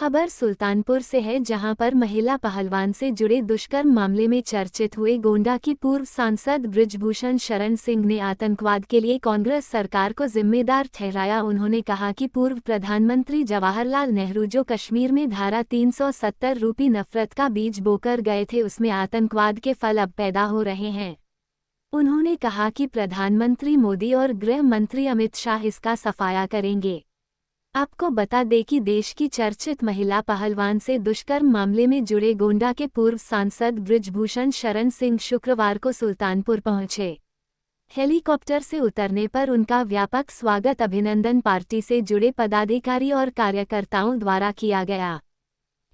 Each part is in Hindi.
खबर सुल्तानपुर से है, जहां पर महिला पहलवान से जुड़े दुष्कर्म मामले में चर्चित हुए गोंडा की पूर्व सांसद बृजभूषण शरण सिंह ने आतंकवाद के लिए कांग्रेस सरकार को जिम्मेदार ठहराया। उन्होंने कहा कि पूर्व प्रधानमंत्री जवाहरलाल नेहरू जो कश्मीर में धारा 370 रूपी नफरत का बीज बोकर गए थे, उसमें आतंकवाद के फल अब पैदा हो रहे हैं। उन्होंने कहा कि प्रधानमंत्री मोदी और गृह मंत्री अमित शाह इसका सफाया करेंगे। आपको बता दें कि देश की चर्चित महिला पहलवान से दुष्कर्म मामले में जुड़े गोंडा के पूर्व सांसद बृजभूषण शरण सिंह शुक्रवार को सुल्तानपुर पहुंचे। हेलीकॉप्टर से उतरने पर उनका व्यापक स्वागत अभिनंदन पार्टी से जुड़े पदाधिकारी और कार्यकर्ताओं द्वारा किया गया।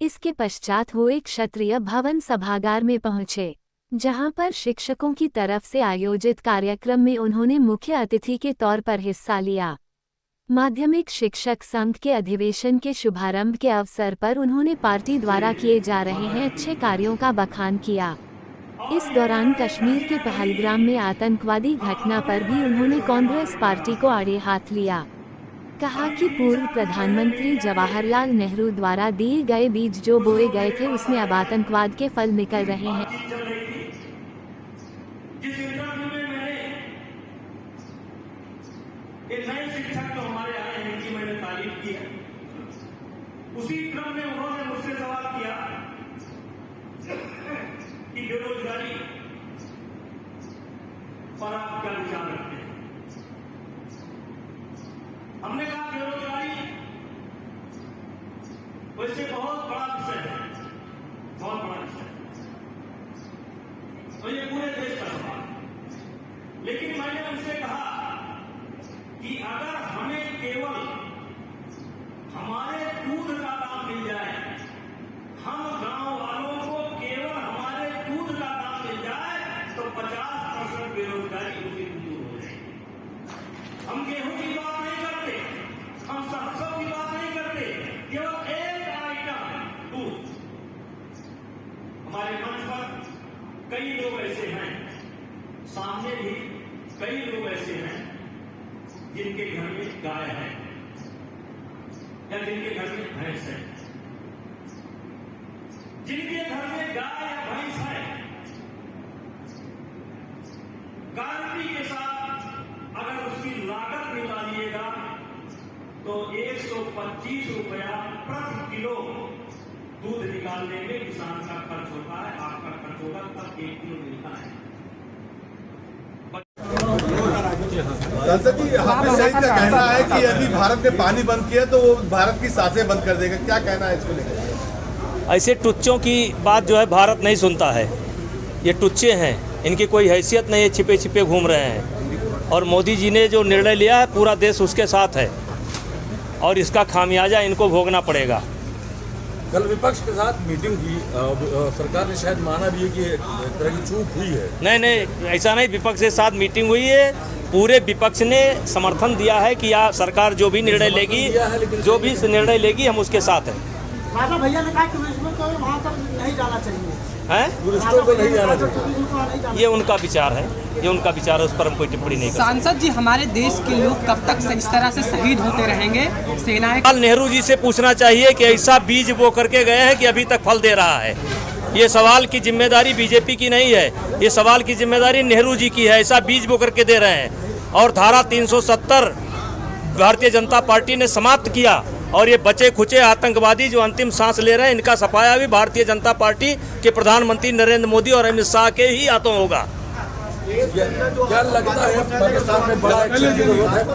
इसके पश्चात वो एक क्षत्रिय भवन सभागार में पहुंचे, जहां पर शिक्षकों की तरफ से आयोजित कार्यक्रम में उन्होंने मुख्य अतिथि के तौर पर हिस्सा लिया। माध्यमिक शिक्षक संघ के अधिवेशन के शुभारंभ के अवसर पर उन्होंने पार्टी द्वारा किए जा रहे हैं अच्छे कार्यों का बखान किया। इस दौरान कश्मीर के पहलगाम में आतंकवादी घटना पर भी उन्होंने कांग्रेस पार्टी को आड़े हाथ लिया। कहा कि पूर्व प्रधानमंत्री जवाहरलाल नेहरू द्वारा दिए गए बीज जो बोए गए थे, उसमें अब आतंकवाद के फल निकल रहे हैं। एक नए शिक्षक जो हमारे आए हैं, इनकी मैंने तारीफ की है। उसी क्रम में उन्होंने मुझसे सवाल किया कि बेरोजगारी पर आप क्या विचार रखते हैं। हमने कहा बेरोजगारी वैसे बहुत बड़ा विषय है, बहुत बड़ा विषय है, और ये पूरे देश का सवाल है। लेकिन मैंने उनसे कहा कि अगर हमें केवल हमारे दूध का दाम मिल जाए, हम गांव वालों को केवल हमारे दूध का दाम मिल जाए, तो 50% बेरोजगारी उसी दूर हो जाएगी। हम गेहूं की बात नहीं करते, हम सरसों की बात नहीं करते, केवल एक आइटम दूध। हमारे मंच पर कई लोग ऐसे हैं, सामने भी कई लोग ऐसे हैं जिनके घर में गाय है या जिनके घर में भैंस है। जिनके घर में गाय या भैंस है, गारंटी के साथ अगर उसकी लागत निकालिएगा तो 125 रुपया प्रति किलो दूध निकालने में किसान का खर्च होता है। आपका खर्च होगा तब 1 किलो मिलता है। सांसद जी, हाफिज सईद का कहना है कि यदि भारत ने पानी बंद किया तो वो भारत की सांसें बंद कर देगा, क्या कहना है इसको लेकर? ऐसे टुच्चों की बात जो है भारत नहीं सुनता है। ये टुच्चे हैं, इनकी कोई हैसियत नहीं है, छिपे छिपे घूम रहे हैं। और मोदी जी ने जो निर्णय लिया है, पूरा देश उसके साथ है और इसका खामियाजा इनको भोगना पड़ेगा। कल विपक्ष के साथ मीटिंग की, सरकार ने शायद माना भी है कि एक तरह की चूक हुई है। नहीं, ऐसा नहीं। विपक्ष के साथ मीटिंग हुई है, पूरे विपक्ष ने समर्थन दिया है कि या सरकार जो भी निर्णय लेगी, जो भी निर्णय लेगी, हम उसके साथ हैं। राजा भैया ने कहा कि वहाँ पर नहीं जाना चाहिए, टूरिस्टों को नहीं जाना चाहिए। ये उनका विचार है, ये उनका विचार है, उस पर हम कोई टिप्पणी नहीं करते। सांसद जी, हमारे देश के लोग कब तक इस तरह से शहीद होते रहेंगे? सेनाएं नेहरू जी से पूछना चाहिए कि ऐसा बीज बो करके गए हैं कि अभी तक फल दे रहा है। ये सवाल की जिम्मेदारी बीजेपी की नहीं है, ये सवाल की जिम्मेदारी नेहरू जी की है। ऐसा बीज बो करके दे रहे हैं और धारा 370 भारतीय जनता पार्टी ने समाप्त किया, और ये बचे खुचे आतंकवादी जो अंतिम सांस ले रहे हैं, इनका सफाया भी भारतीय जनता पार्टी के प्रधानमंत्री नरेंद्र मोदी और अमित शाह के ही हाथों होगा। क्या लगता है पाकिस्तान में बड़ा